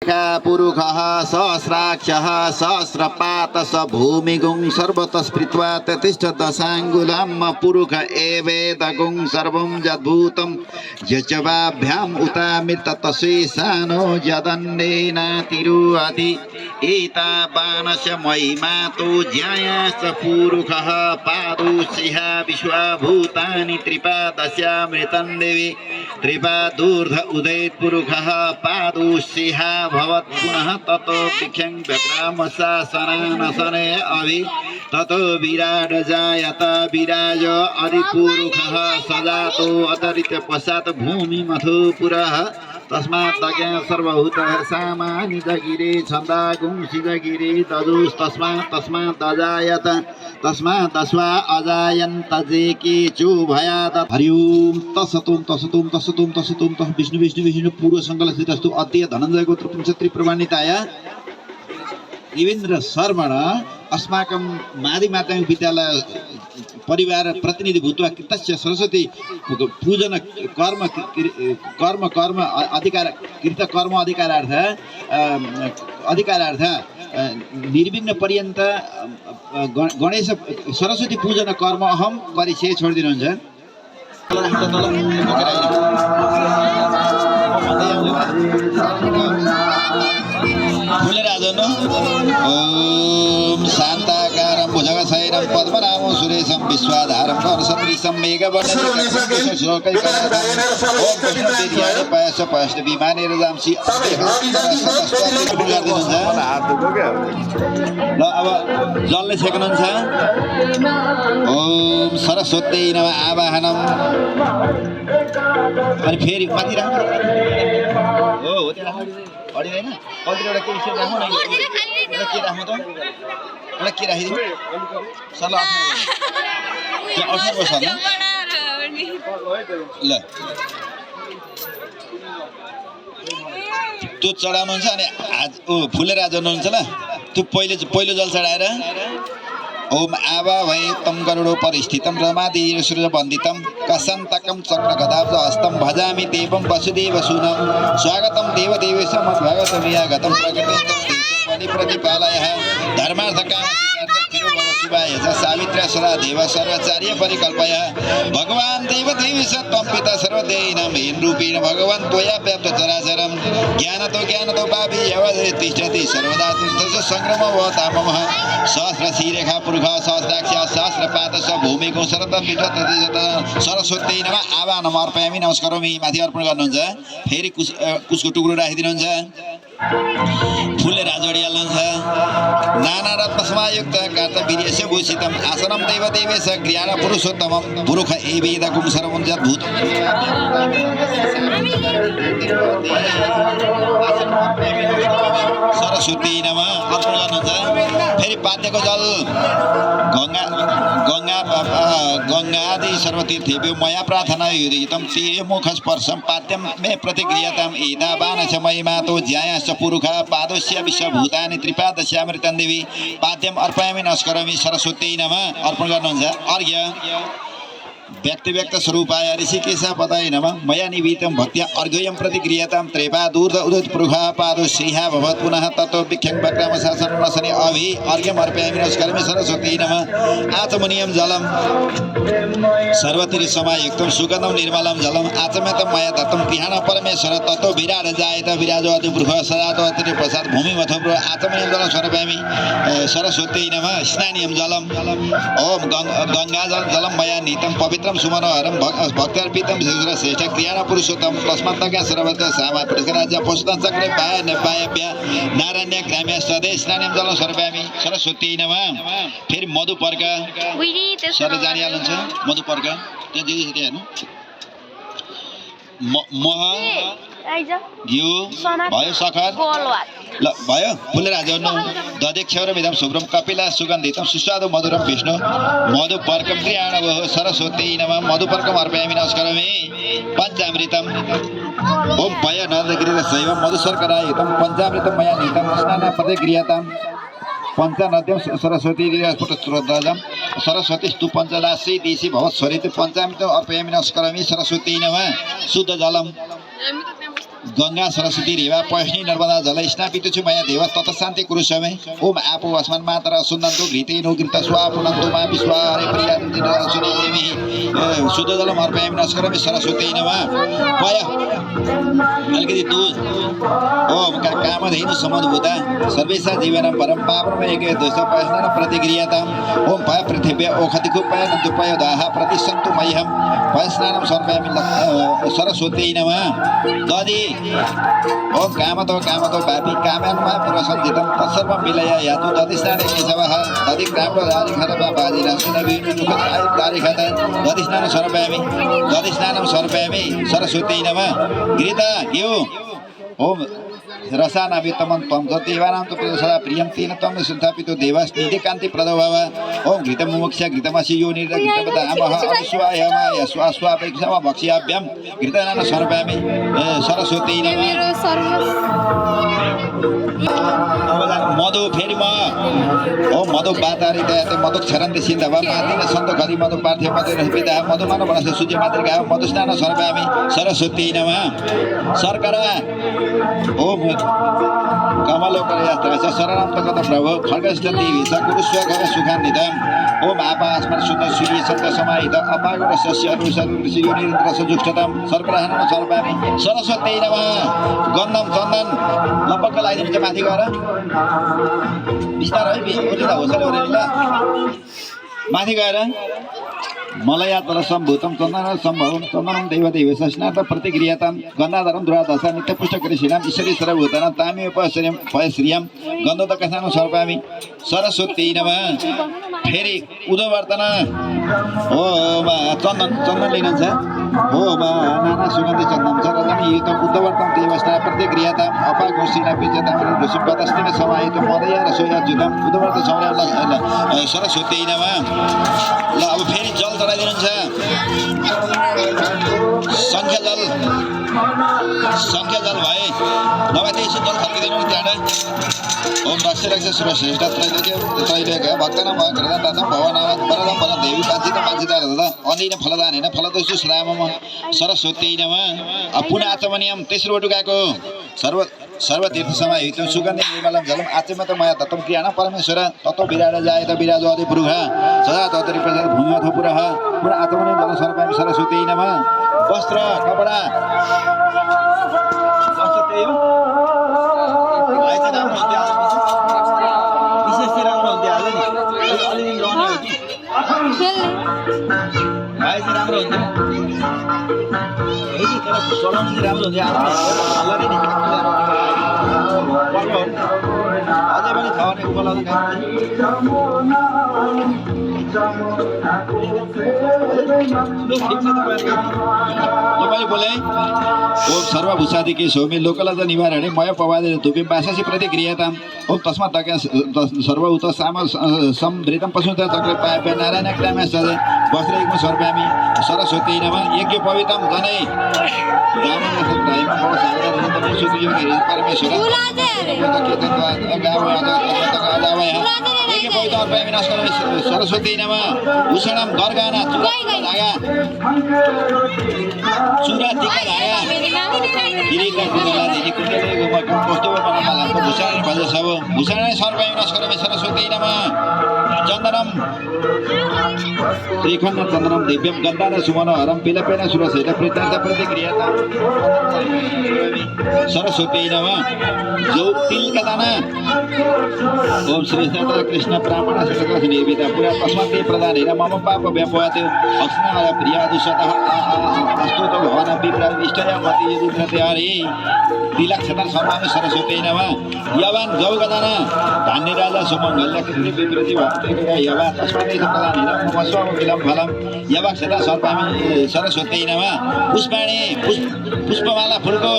पुरुषः सहस्राक्षः सहस्रपातः भूमिगुं सर्वतस्पृत्वा ततिष्ठ दशाङ्गुलं पुरुष एवेदगुं सर्वं यद्भूतं यजवाभ्याम् उतामृततशेषानो यदन्नेनातिरुहति एतावानस्य महिमातो ज्यायाश्च पुरुषः पादोषिः विश्वभूतानि त्रिपादस्यामृतं देवी त्रिपादूर्ध उदयत् पुरुषः पादोषिः भवत् पुनः ततो भिक्षं व्यक्रामशासनानसने अभि ततो विराट जायत विराज अधिपुरुषः सजातो अतरित पश्चात् भूमिमथो पुरः तस्मात् तज्ञः सर्वभूतः सामानि जगिरे छन्दागुंसि जगिरे तस्मात् अजायत तस्मात् तस्वा अजायन्त जेके चुभयात् हरि ओम तसतुम तसतुम तसतुम तसतुम तस विष्णु विष्णु विष्णु पूर्व संकल्प सिद्धस्तु अद्य धनञ्जय गोत्र पुंसत्री प्रमाणिताय देवेन्द्र शर्मण अस्माकं मादि माध्यमिक विद्यालय परिवार प्रतिनिधि भूत्वा कृतस्य सरस्वती पूजन कर्म अधिकार कृत कर्म अधिकारार्थ निर्विघ्न पर्यन्त गणेश सरस्वती पूजन कर्म अहम गरिछे छोडिदिनुहुन्छ ओम शान्ताकारं भुजगशयनं पद्मनाभं सुरेशं विश्वाधारं कर्णसदृशं मेघवर्णं शोकैकनाथं ओम कृष्णदेव्याय पायस पायस विमाने रजांसी ल अब जलले छेक्नुहुन्छ ओम सरस्वती नमः आवाहनम अनि फेरि माथि राख्नु हो त्यो राख्नु अडिदैन कतिवटा के विषय राख्नु न एउटा के राख्नु त एउटा के राखिदिनु सल्ल 18 वर्ष ल त्यो चढाउनुहुन्छ अनि आज फुलेर आज हुनुहुन्छ ल त्यो पहिलो जल चढाएर ओम आवा भए तम गरुडो परिस्थितं रमादेव सूर्यवन्दितं कसन्तकं चक्रगदाब्ज हस्तं भजामि देवं वसुदेवसूनं स्वागतं देवदेवेश मद्भगतमियागतं प्रकटितं परिप्रतिपालयः धर्मार्थकाम शिवाय सावित्र्य सदा देव सर्वचार्य परिकल्पय भगवान् देवदेवी सत्वं पिता सर्वदेहिनं हेन रूपेण भगवान् त्वया व्याप्त चराचरं ज्ञानतो पापी यवतिष्ठति सर्वदा तीर्थस्य संक्रम भवतामः सहस्रशिरेखा पुरुष सहस्राक्ष सहस्रपाद स भूमिको सरतम पीठ सरस्वती नमः आवाहनम अर्पयामि नमस्कारोमि माथि अर्पण गर्नुहुन्छ फेरि कुसको टुक्रो राखिदिनुहुन्छ फुले राजोडी हाल्नुहुन्छ नाना रत्न समायुक्त कार्तवीर्यस्य भूषितम् आसनं देवदेवेश ज्ञान पुरुषोत्तमं पुरुष एवेदगुं सर्वं यद्भूतं सरस्वती नमः अर्पण गर्नुहुन्छ फेरि पाद्यको जल गंगादि सर्वतीर्थेभ्यो मया प्रार्थना युदितं ते मुखस्पर्शं पाद्यं मे प्रतिक्रियताम् एतावानस्य महिमातो ज्यायाश्च पुरुषः पादस्य विश्वभूतानि त्रिपादस्यामृतं देवी पाद्यम् अर्पयामि नमस्कारोमि सरस्वती नमः अर्पण गर्नुहुन्छ अर्घ्य व्यक्तिव्यक्त स्वरूपाय ऋषिकेश पदाय नमः मया निवीतं भक्त्या अर्घ्यं प्रतिक्रियतां त्रेपादूर्ध उदित पुरुषः पादोषिः भवत् पुनः ततो भिक्षं व्यक्रामशासनसने अभि अर्घ्यम् अर्पयामि नमस्कारोमि सरस्वती नमः आचमनीयं जलं सर्वतिर समायुक्तं सुगन्धं निर्मलं जलम् आचम्यतं मया दत्तं पिहान परमेश्वर ततो विराट जायत विराजो अधिपुरुषः सजातो अतिरि प्रसाद भूमिमथो आचमनीयं जलं सर्वयामि सरस्वती नमः स्नानीयं जलम् ओम गंगाजल जलं मया नीतं पवित्रं सुमनोहरं भक्तार्पितं श्रेष्ठ क्रियाण पुरुषोत्तम तस्मात्तज्ञ सर्वत्र सामा पुरुषराज्य पशुधन चक्रे पायभ्य नारायण्य ग्राम्य सदे स्नानीयं जलं सर्वयामि सरस्वती नमः फेरि मधुपर्क सर जानिहाल्नुहुन्छ मधुपर्क त्यहाँ दिदी हेर्नु मह घिउ भयो सखर ल भयो फुलेर हाल्नु दध्यक्षर विधम शुभ्रम कपिला सुगन्धितं सुस्वादु मधुरम विष्णु मधुपर्कं क्रियाणवः सरस्वती नमः मधुपर्कम् अर्पयामि नमस्कारोमि पञ्चामृतम् ओम भय नदगिरि शैव मधुशर्करायुतं पञ्चामृतं मया नीतं स्नान प्रतिक्रियतां पंचनद्यं सरस्वती सरस्वती स्तु पंचदासी देशी भवत् स्वरित पंचामृत अर्पयामि नमस्कारोमि सरस्वती नमः शुद्ध जलम गंगा सरस्वती रेवा पयस्नी नर्मदा जल स्नापितुछु मया देव ततशान्ति कुरु समय ओम आपो अस्मन् मातरा सुनन्तु घृतेनो घृत स्वापुनन्तु मा विश्वारे प्रियादिति सुनि देवी शुद्ध जल अर्पयामि नमस्कारमि सरस्वती नमः पय अलिकति तु ओम कामधेनु समद्भूता सर्वेषां जीवनं परं पावनं एके दोष पयस्नान प्रतिक्रियाताम् ओम पय पृथिव्या ओखतिकु पयनन्तु पय दाह प्रतिसन्तु मह्यं पयस्नानं समर्पयामि सरस्वती नमः दधि ओम कामतो पापी कामान्मा पुरसञ्जितं तत्सर्वं विलय यातु दधिस्नाने केशवः दधि कामो दारिखत बाजिरा सुनविनु दुःखदाय दारिखत दधिस्नानं समर्पयामि सरस्वती नमः गीता यो ओम रसानावितमं त्वं देवानां तु सदा प्रियं तेन त्वं शुद्धापितो देवास्निधि कान्ति प्रदो भव ओम घृतमुमुक्ष्य घृतमसि योनिर्द घृतपदामः अनुस्वायमाय स्वास्वापेक्षमा भक्ष्याभ्यं घृतनानं समर्पयामि सरस्वती नमः मधु फेरि म ओम मधु बातारित मधु क्षरन्ति सिन्धव मादिन सन्तो घरि मधु पार्थ्य मधु रहिता मधुमान वनस्य सूर्य मातृका मधुस्नान समर्पयामि सरस्वती नमः शर्करा ओम कमलोपरयास्त्रस्य शरणं तकत प्रभो खड्गस्थदेवी सकुरुस्वघर सुखान्वितम् ओम आपास्मन् शुद्ध सूर्य सत्य समाहित अपागुण सस्य अनुसर ऋषि योनिन्द्र सजुष्टतम सर्वग्रहणं समर्पयामि सरस्वती नमः गन्धम चन्दन लपक्क लगाइदिनु चाहिँ माथि गएर बिस्तारै ओरिला होसले ओरिला माथि गएर मलयातल सम्भूतं चन्दन सम्भवं चन्दनं देवदेव स्नात प्रतिक्रियातां गन्धाधरं दुरादशा नित्यपुष्टकरिशीलां ईश्वरी सर्वभूतानां तामेव पयश्रियं गन्धोदकस्नानं समर्पयामि सरस्वती नमः फेरि उदवर्तन ओम चन्दन लिनुहुन्छ ओम नाना सुगन्धि चन्दन छ रजनी युत उदवर्तन देवस्ना प्रतिक्रियातां अपाघोषिना विजेतां ऋषिपदस्तिन समाहित मदया रसोया जुदं उदवर्तन समर्पयामि सरस्वती नमः ल अब फेरि जल चढाइदिनुहुन्छ सङ्ख्या जल भए नभए त्यसो जल थर्किदिनु त्यहाँ ओम रक्ष सुरश्रेष्ठ त्रैलोक्य भक्तनां भगदाता भवनाम वरदं वरं देवी पाञ्चित अनिन फलदानेन फलदोषु श्रामम सरस्वती नमः पुनः आचमनीयं तेस्रो वटुकाको सर्वतीर्थ समाहितं सुगन्धि निर्मलं जलम् आचमत मया दत्तं क्रियाणां परमेश्वर ततो विराज जायत विराजो आदि पुरुषः सदा ततो रिप्रसाद भूमिमथ पुरः पुनः आचमनीयं जल समर्पयामि सरस्वती नमः वस्त्र कपडा वस्त्र त्यही हो आइज राम्रो हुन्थ्यो विशेष चाहिँ राम्रो हुन्थ्यो आज नि अलिअलि रहने हो कि आइज राम्रो हुन्थ्यो है तर चलाउनु चाहिँ राम्रो हुन्थ्यो अगाडि नि अझै पनि छ भने उपलब्ध तपाईँ बोले ओम सर्वभूषादिके सौम्य लोकलज निवारणे मय पवादे तुभ्यं वाससि प्रतिक्रियाताम् ओम तस्मात् सर्वभूत साम संवृतं पशुता चक्रे पाप्य नारायण क्रामस्तदे वस्त्रैकं समर्पयामि सरस्वती नमः यज्ञ पवित्रं जनै परमेश्वर सरस्वती नमः भूषणं गरगाना चुरा टीका धागा किरीटका कुण्डला दिदी कुण्डले कौस्तुभ मनमालाको भूषण भज सब भूषण समर्पयामि नमस्कारमि सरस्वती नमः चन्दनं श्रीखण्ड चन्दनं दिव्यं गन्धान सुमनोहरं पिलपेन सुरसेन प्रीत्यर्थ प्रतिक्रियातां सरस्वती नमः जो तिलका दाना ओम श्री कृष्ण ब्राह्मण सकल निर्मिता पुरा तस्मात् प्रदानेन मम पाप व्यापयत् अक्ष्णाय प्रियादुषतः अस्तुत भवन विप्र इष्टया मति यदुत्रते तिलक्षण सर्वामि सरस्वती नमः यवान गौगदाना धान्य राजा सुमङ्गल्य कृष्ण विप्रति भक्तिका यवा तस्मात् प्रदानेन मम स्वम विलम फलम यवा क्षता सर्वामि सरस्वती नमः पुष्पाणि पुष्पमाला फुलको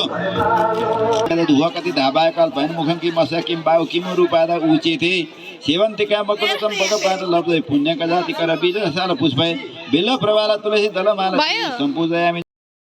धुवा कति धाबाय कल्पयन मुखं किम मस्य किम बाउ किम रूपादा उचिते सेवन्तिका मकुलतं पदपाद लब्धे पुण्यका जाति कर बीज साल पुष्पय बेल्ल प्रवाला तुलसी दलमाला सम्पूजयामि